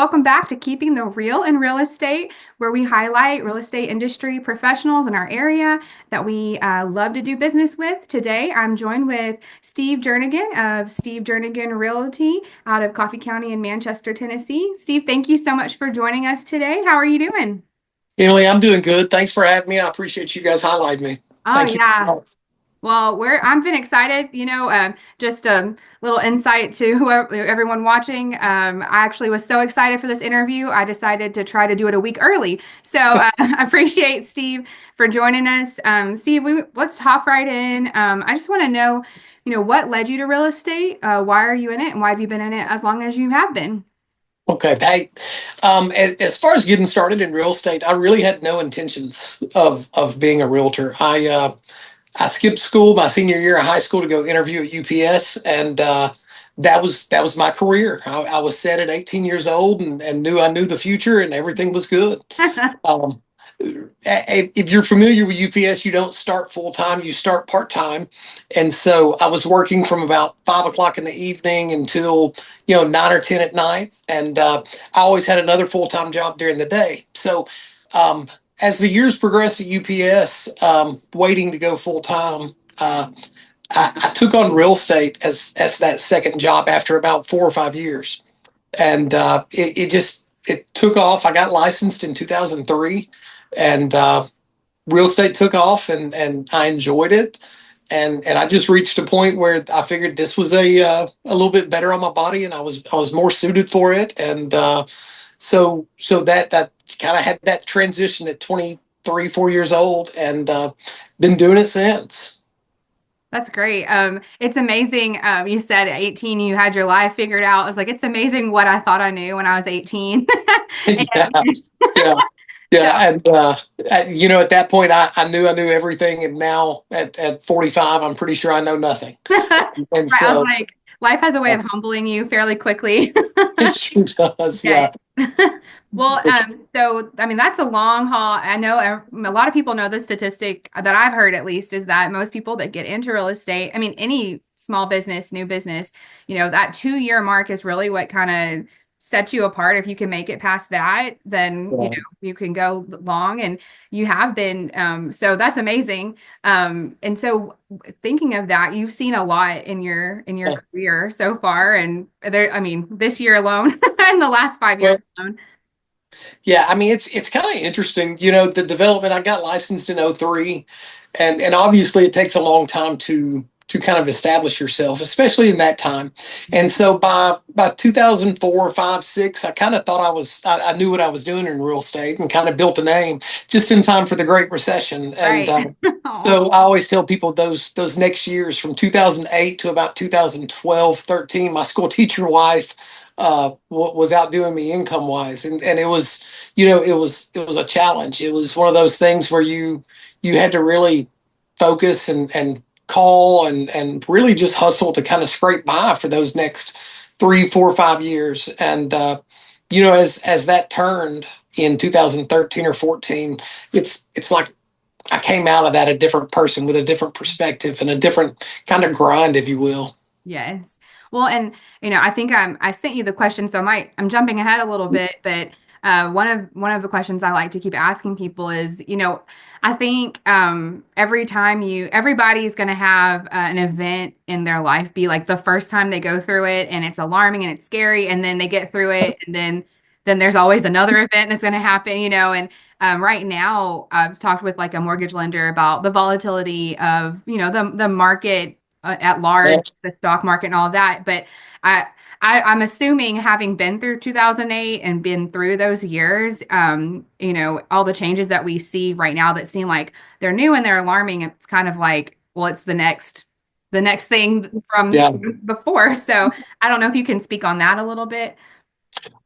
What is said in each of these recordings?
welcome back to Keeping the Real in Real Estate, where we highlight real estate industry professionals in our area that we love to do business with. Today, I'm joined with Steve Jernigan of Steve Jernigan Realty out of Coffee County in Manchester, Tennessee. Steve, thank you so much for joining us today. How are you doing? Emily, I'm doing good. Thanks for having me. I appreciate you guys highlighting me. Oh, Thank you. yeah. Well, I've been excited, just a little insight to whoever everyone watching. I actually was so excited for this interview. I decided to try to do it a week early. So I appreciate Steve for joining us. Steve, let's hop right in. I just want to know, what led you to real estate? Why are you in it, and why have you been in it as long as you have been? Okay. Hey, as far as getting started in real estate, I really had no intentions of being a realtor. I skipped school my senior year of high school to go interview at UPS, and that was my career. I was set at 18 years old and knew I knew the future and everything was good. Um, if you're familiar with UPS, you don't start full time, you start part time. And so I was working from about 5 o'clock in the evening until, 9 or 10 at night. And I always had another full time job during the day. So um, as the years progressed at UPS, waiting to go full time, I took on real estate as that second job after about 4 or 5 years. And it took off. I got licensed in 2003, and real estate took off, and I enjoyed it. And I just reached a point where I figured this was a little bit better on my body, and I was more suited for it. And so that kind of had that transition at 23, 4 years old, and been doing it since. That's great. It's amazing. You said at 18 you had your life figured out. I was like, it's amazing what I thought I knew when I was 18. Yeah, And yeah. so, Yeah, and at that point, I knew everything, and now at 45, I'm pretty sure I know nothing. right, And I was so like, life has a way of humbling you fairly quickly. it sure does, Okay. yeah. Well, Which, so I mean that's a long haul. I know a lot of people know the statistic that I've heard at least is that most people that get into real estate, I mean any small business, new business, that 2 year mark is really what kind of sets you apart. If you can make it past that, then yeah, you can go long, and you have been. So that's amazing. And so thinking of that, you've seen a lot in your yeah. career so far, and there, I mean, this year alone, in the last 5 years Well, alone. yeah, I mean it's kind of interesting, the development. I got licensed in '03, and obviously it takes a long time to kind of establish yourself, especially in that time. And so by 2004, 5, 6, I kind of thought I knew what I was doing in real estate and kind of built a name just in time for the Great Recession. And Right. Aw. so I always tell people those next years from 2008 to about 2012, 13, my school teacher wife was outdoing me income wise, and it was, it was a challenge. It was one of those things where you had to really focus and call and really just hustle to kind of scrape by for those next 3, 4, 5 years. And as that turned in 2013 or 14, it's like I came out of that a different person with a different perspective and a different kind of grind, if you will. Yes. Well, and I think I sent you the question, so I'm jumping ahead a little bit, but one of the questions I like to keep asking people is, I think every time everybody's going to have an event in their life be like the first time they go through it, and it's alarming and it's scary, and then they get through it, and then there's always another event that's going to happen, and right now, I've talked with like a mortgage lender about the volatility of, the market at large, Yeah. the stock market and all of that. But I, I'm assuming having been through 2008 and been through those years, all the changes that we see right now that seem like they're new and they're alarming, it's kind of like, well, it's the next thing from Yeah. before. So I don't know if you can speak on that a little bit.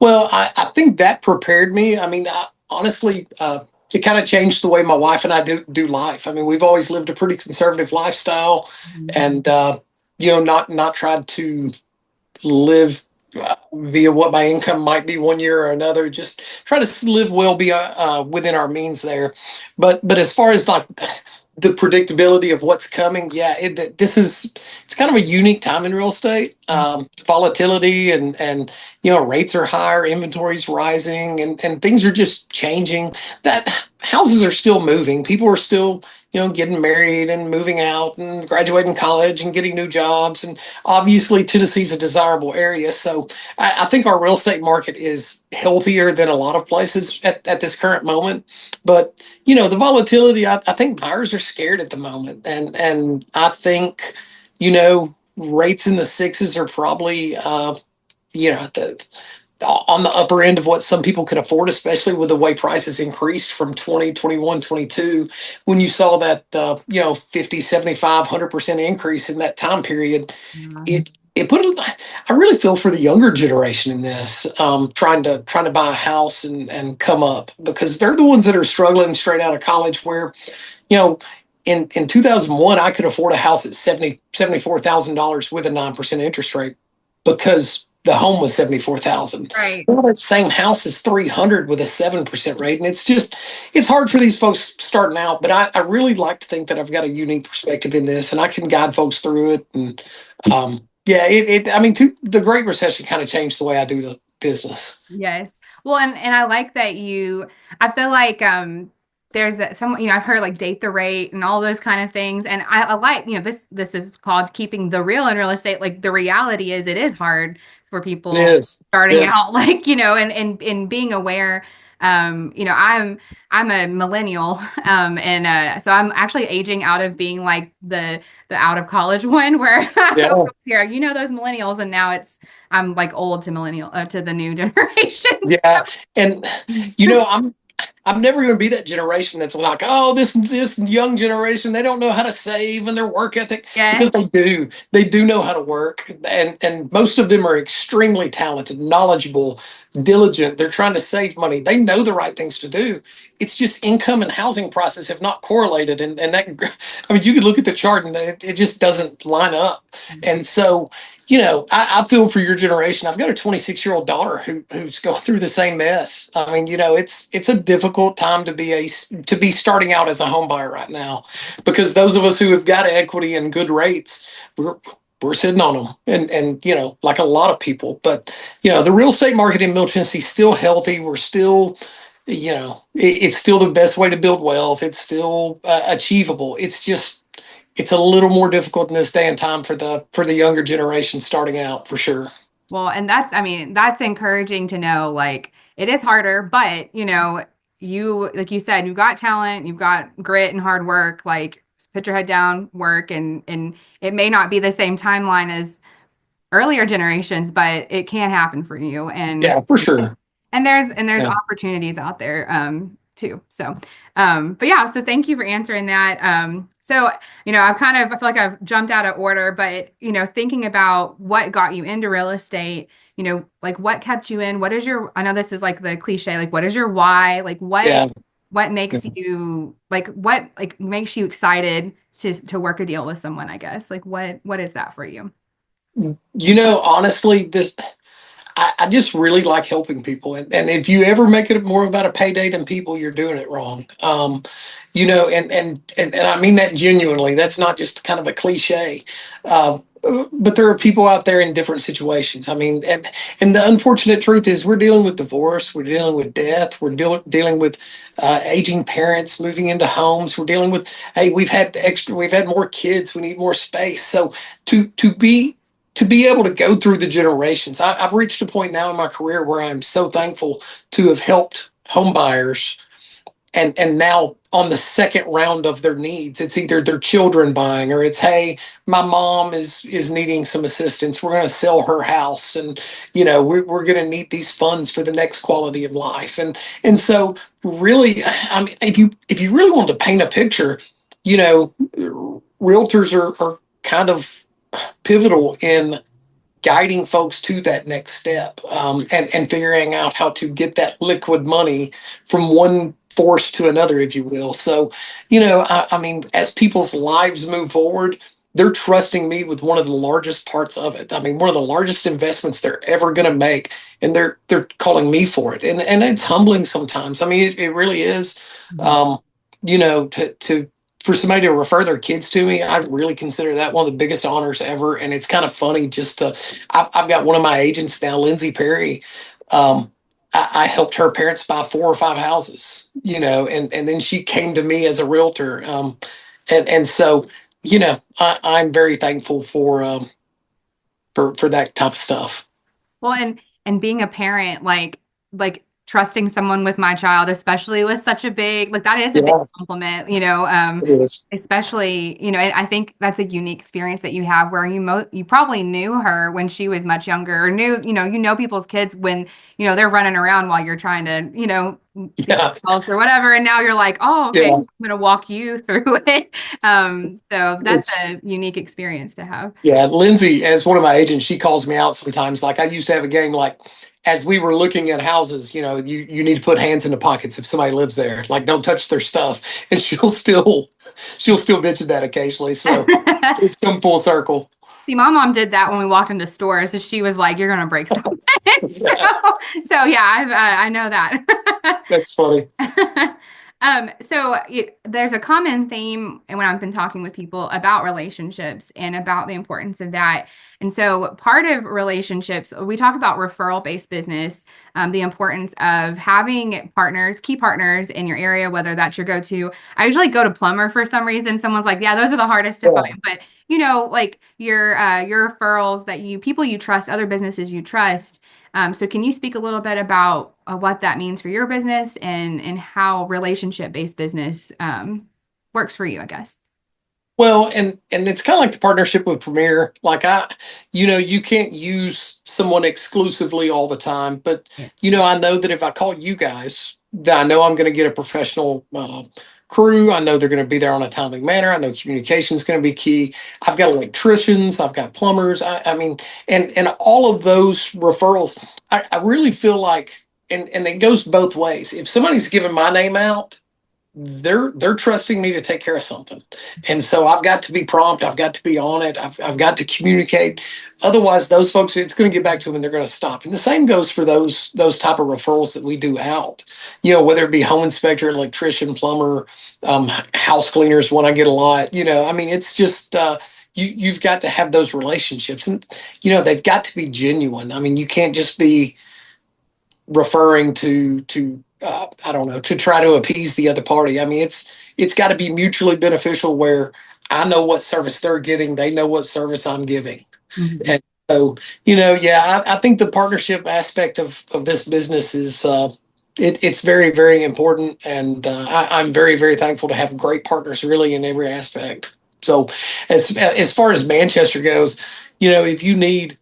Well, I think that prepared me. I mean, honestly, it kind of changed the way my wife and I do life. I mean, we've always lived a pretty conservative lifestyle, Mhm. and not tried to live via what my income might be one year or another. Just try to live well, be within our means there. But as far as like the predictability of what's coming. Yeah, this is it's kind of a unique time in real estate. Volatility and rates are higher, inventory's rising, and things are just changing. That houses are still moving. People are still getting married and moving out and graduating college and getting new jobs. And obviously, Tennessee's a desirable area, so I think our real estate market is healthier than a lot of places at this current moment. But the volatility, I think buyers are scared at the moment. And I think, rates in the sixes are probably, on the upper end of what some people can afford, especially with the way prices increased from 20, 21, 22. When you saw that, 50, 75, 100% increase in that time period, Yeah. it put, I really feel for the younger generation in this, trying to buy a house and come up, because they're the ones that are struggling straight out of college where, you know, in 2001, I could afford a house at $74,000 with a 9% interest rate because the home was 74,000. Right. Well, that same house is 300 with a 7% rate. And it's hard for these folks starting out, but I really like to think that I've got a unique perspective in this and I can guide folks through it. And yeah, I mean, the Great Recession kind of changed the way I do the business. Yes. Well, and I like that I feel like there's some, I've heard like date the rate and all those kind of things. And I like, this is called keeping the real in real estate. Like the reality is it is hard for It people is. starting Yeah. out, like, and being aware. I'm a millennial, and so I'm actually aging out of being like the out of college one where Yeah. here, those millennials, and now I'm like old to millennial to the new generations. Yeah. And I'm never going to be that generation that's like, oh, this young generation, they don't know how to save and their work ethic, Yes. because they do. They do know how to work, and most of them are extremely talented, knowledgeable, diligent. They're trying to save money. They know the right things to do. It's just income and housing prices have not correlated, and that, I mean, you could look at the chart and it just doesn't line up. And so I feel for your generation. I've got a 26-year-old daughter who's going through the same mess. I mean, it's a difficult time to be starting out as a home buyer right now, because those of us who have got equity and good rates, we're sitting on them, and like a lot of people. But the real estate market in Middle Tennessee is still healthy. We're still, it's still the best way to build wealth. It's still achievable. It's a little more difficult in this day and time for the younger generation starting out, for sure. Well, and I mean, that's encouraging to know. Like, it is harder, but like you said, you've got talent, you've got grit and hard work. Like, put your head down, work, and it may not be the same timeline as earlier generations, but it can happen for you. Yeah, for sure. And there's Yeah. opportunities out there too. So but yeah, so thank you for answering that. So I feel like I've jumped out of order, but thinking about what got you into real estate, like what kept you in, I know this is like the cliche, like what is your why? Like Yeah. what makes you like what like makes you excited to work a deal with someone, I guess. Like what is that for you? Honestly, I just really like helping people. And if you ever make it more about a payday than people, you're doing it wrong. And I mean that genuinely. That's not just kind of a cliche. But there are people out there in different situations. I mean, and the unfortunate truth is we're dealing with divorce, we're dealing with death, dealing with aging parents moving into homes. We're dealing with, hey, we've had more kids, we need more space. So to be able to go through the generations. I've reached a point now in my career where I'm so thankful to have helped home buyers, and now on the second round of their needs, it's either their children buying, or it's, hey, my mom is needing some assistance. We're going to sell her house, and we're going to need these funds for the next quality of life. And so really, I mean, if you really want to paint a picture, realtors are kind of pivotal in guiding folks to that next step, and figuring out how to get that liquid money from one force to another, if you will. So, I mean, as people's lives move forward, they're trusting me with one of the largest parts of it. I mean, one of the largest investments they're ever going to make, and they're calling me for it, and it's humbling sometimes. I mean, it really is. Mhm. Um, to for somebody to refer their kids to me, I really consider that one of the biggest honors ever. And it's kind of funny just to, I've got one of my agents now, Lindsay Perry. Um, I helped her parents buy 4 or 5 houses, and then she came to me as a realtor. And so, I'm very thankful for that type of stuff. Well, and being a parent, like trusting someone with my child, especially with such a big, like that is a big Yeah, compliment, it is. especially, and I think that's a unique experience that you have where you probably knew her when she was much younger or knew, people's kids when, they're running around while you're trying to, see Yeah, your house or whatever. And now you're like, oh, okay, yeah. I'm gonna walk you through it. So that's It's a unique experience to have. Yeah, Lindsay, as one of my agents, she calls me out sometimes. Like I used to have a game like as we were looking at houses, you need to put hands in the pockets if somebody lives there. Like don't touch their stuff. And she'll still mention that occasionally. So it's come full circle. See, my mom did that when we walked into stores. So she was like, "You're gonna break something." So, Yeah, so yeah, I know that. that's funny. There's a common theme when I've been talking with people about relationships and about the importance of that. And so part of relationships, we talk about referral-based business, the importance of having partners, key partners in your area, whether that's your go-to. I usually go to plumber for some reason. Someone's like, yeah, those are the hardest to Yeah. find. But like your referrals that people you trust, other businesses you trust. So can you speak a little bit about what that means for your business and how relationship-based business works for you, I guess. Well, and it's kind of like the partnership with Premier. Like you can't use someone exclusively all the time, but Yeah. I know that if I call you guys, that I know I'm going to get a professional crew. I know they're going to be there on a timely manner. I know communication is going to be key. I've got electricians, I've got plumbers. I mean, and all of those referrals, I really feel like, and it goes both ways. If somebody's giving my name out, they're trusting me to take care of something, and so I've got to be prompt. I've got to be on it. I've got to communicate. Otherwise, those folks, it's going to get back to them and they're going to stop. And the same goes for those type of referrals that we do out, whether it be home inspector, electrician, plumber, house cleaners, one I get a lot. I mean, it's just you've got to have those relationships, and they've got to be genuine. I mean, you can't just be referring to I don't know, to try to appease the other party. I mean, it's got to be mutually beneficial where I know what service they're getting, they know what service I'm giving. Mhm. And so, yeah, I think the partnership aspect of this business is it's very, very important. And I'm very, very thankful to have great partners really in every aspect. So as far as Manchester goes, if you need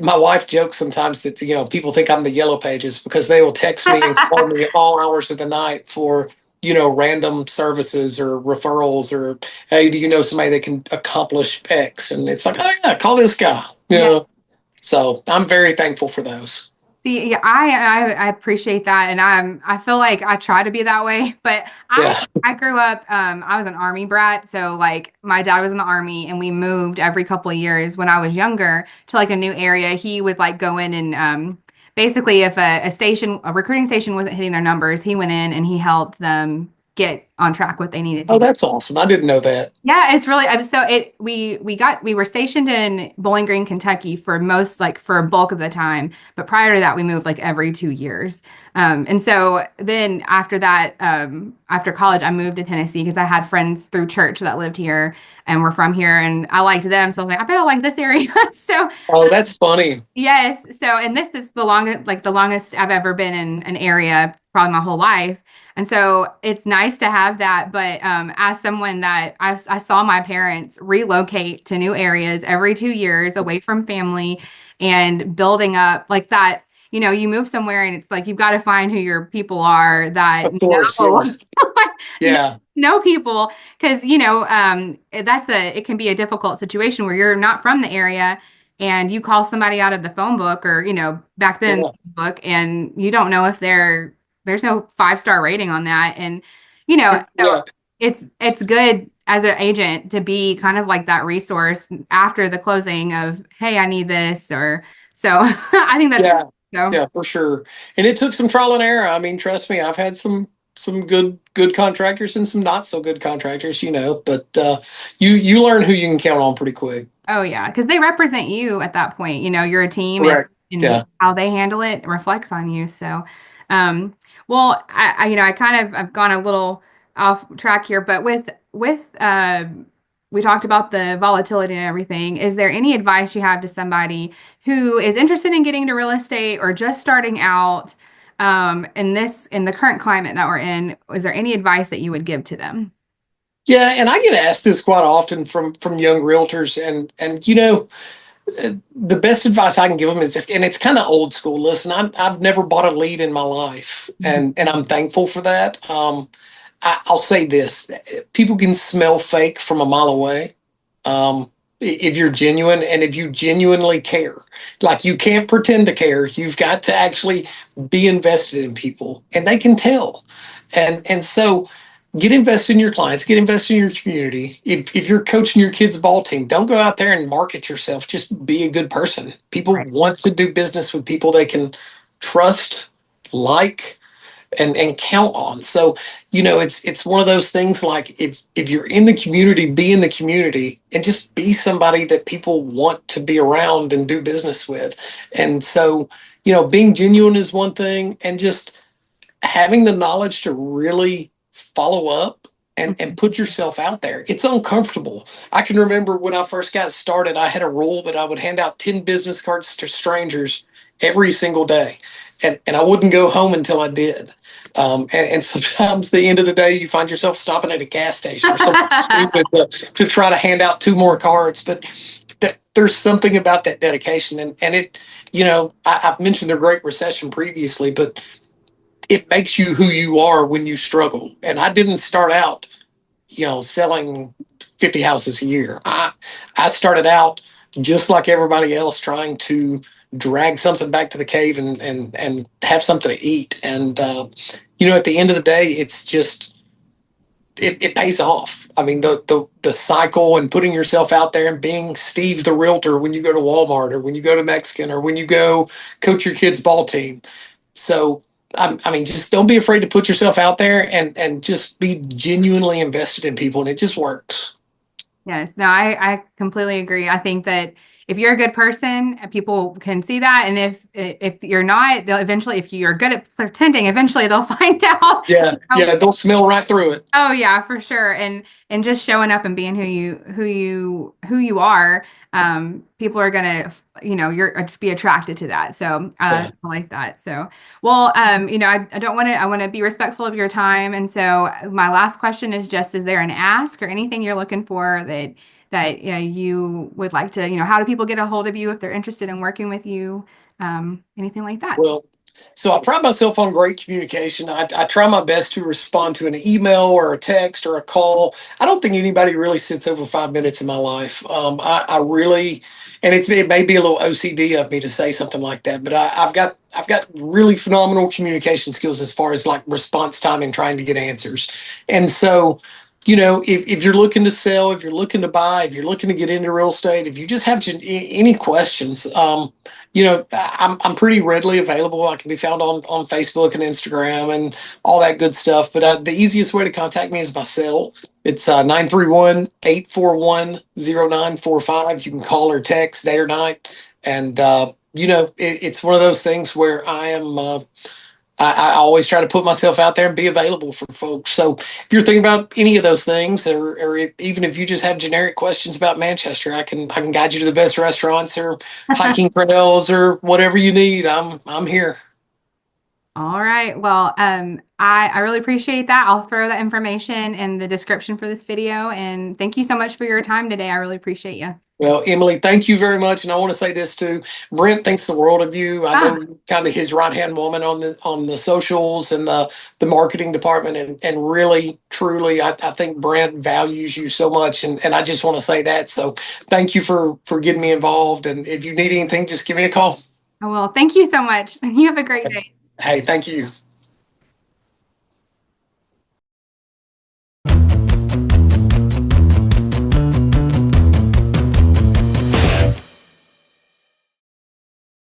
my wife jokes sometimes that people think I'm the yellow pages because they will text me and call me at all hours of the night for random services or referrals or hey, do you know somebody that can accomplish X? And it's like, oh yeah, call this guy. Yeah. So I'm very thankful for those. See, yeah, I appreciate that, and I feel like I try to be that way, but Yeah. I grew up I was an army brat, so like my dad was in the army, and we moved every couple of years when I was younger to like a new area. He would like go in and basically if a recruiting station wasn't hitting their numbers, he went in and he helped them get on track what they needed to Oh, get. that's awesome. I didn't know that. Yeah, it's really so it we were stationed in Bowling Green, Kentucky for for a bulk of the time, but prior to that we moved like every 2 years. And so then after that, after college, I moved to Tennessee because I had friends through church that lived here and were from here, and I liked them, so I was like, I bet I like this area. So Oh, that's funny. yes. So, and this is the longest I've ever been in an area, probably my whole life. And so it's nice to have that. But as someone that I saw my parents relocate to new areas every 2 years away from family and building up like that, you move somewhere and it's like you've got to find who your people are that Of course. Yeah. know, know, Yeah. know people because it can be a difficult situation where you're not from the area and you call somebody out of the phone book or back then Yeah. book and you don't know if there's no 5-star rating on that and so Yeah. it's good as an agent to be kind of like that resource after the closing of hey, I need this or so I think that's Yeah. so Yeah, for sure. And it took some trial and error. I mean, trust me, I've had some. some good contractors and some not so good contractors, but you learn who you can count on pretty quick. Oh yeah, because they represent you at that point. You're a team, Correct. and Yeah. how they handle it reflects on you. So, um, well, I kind of I've gone a little off track here, but with we talked about the volatility and everything. Is there any advice you have to somebody who is interested in getting into real estate or just starting out, in the current climate that we're in? Is there any advice that you would give to them? Yeah, and I get asked this quite often from young realtors, and the best advice I can give them is, and it's kind of old school. Listen, I've never bought a lead in my life, Mhm. and I'm thankful for that. I'll say this: people can smell fake from a mile away. If you're genuine and if you genuinely care, like you can't pretend to care. You've got to actually be invested in people, and they can tell. And so get invested in your clients, get invested in your community. If you're coaching your kids' ball team, don't go out there and market yourself. Just be a good person. People Right. want to do business with people they can trust, like, and count on. So, it's one of those things like if you're in the community, be in the community and just be somebody that people want to be around and do business with. And so, being genuine is one thing, and just having the knowledge to really follow up and Mhm. put yourself out there. It's uncomfortable. I can remember when I first got started, I had a rule that I would hand out 10 business cards to strangers every single day. And I wouldn't go home until I did. And sometimes the end of the day, you find yourself stopping at a gas station or something stupid to try to hand out two more cards. But there's something about that dedication. And I've mentioned the Great Recession previously, but it makes you who you are when you struggle. And I didn't start out, selling 50 houses a year. I started out just like everybody else, trying to drag something back to the cave and have something to eat. And at the end of the day, it's just it pays off. I mean, the cycle and putting yourself out there and being Steve the realtor when you go to Walmart or when you go to Mexican or when you go coach your kids' ball team. So, I mean, just don't be afraid to put yourself out there and just be genuinely invested in people, and it just works. Yes, no, I completely agree. I think that if you're a good person, people can see that, and if you're not, they'll eventually. If you're good at pretending, eventually they'll find out. Yeah, You know, yeah, they'll smell right through it. oh yeah, for sure. And just showing up and being who you are, people are gonna, you're be attracted to that. So I Yeah. like that. So well, I don't want to. I want to be respectful of your time. And so my last question is just: is there an ask or anything you're looking for that you would like to? How do people get a hold of you if they're interested in working with you? Anything like that? Well, so I pride myself on great communication. I try my best to respond to an email or a text or a call. I don't think anybody really sits over 5 minutes in my life. I really, and it may be a little OCD of me to say something like that, but I've got really phenomenal communication skills as far as like response time and trying to get answers. And so, if you're looking to sell, if you're looking to buy, if you're looking to get into real estate, if you just have any questions, I'm pretty readily available. I can be found on Facebook and Instagram and all that good stuff. But the easiest way to contact me is my cell. It's 931-841-0945. You can call or text day or night. And, it's one of those things where I always try to put myself out there and be available for folks. So if you're thinking about any of those things, or even if you just have generic questions about Manchester, I can guide you to the best restaurants or hiking trails or whatever you need. I'm here. All right. Well, I really appreciate that. I'll throw that information in the description for this video. And thank you so much for your time today. I really appreciate you. Well, Emily, thank you very much. And I want to say this too. Brent thinks the world of you. I Ah, know you're kind of his right hand woman on the socials and the marketing department. And really, truly, I think Brent values you so much. And I just want to say that. So thank you for getting me involved. And if you need anything, just give me a call. well, thank you so much. You have a great day. Hey, thank you.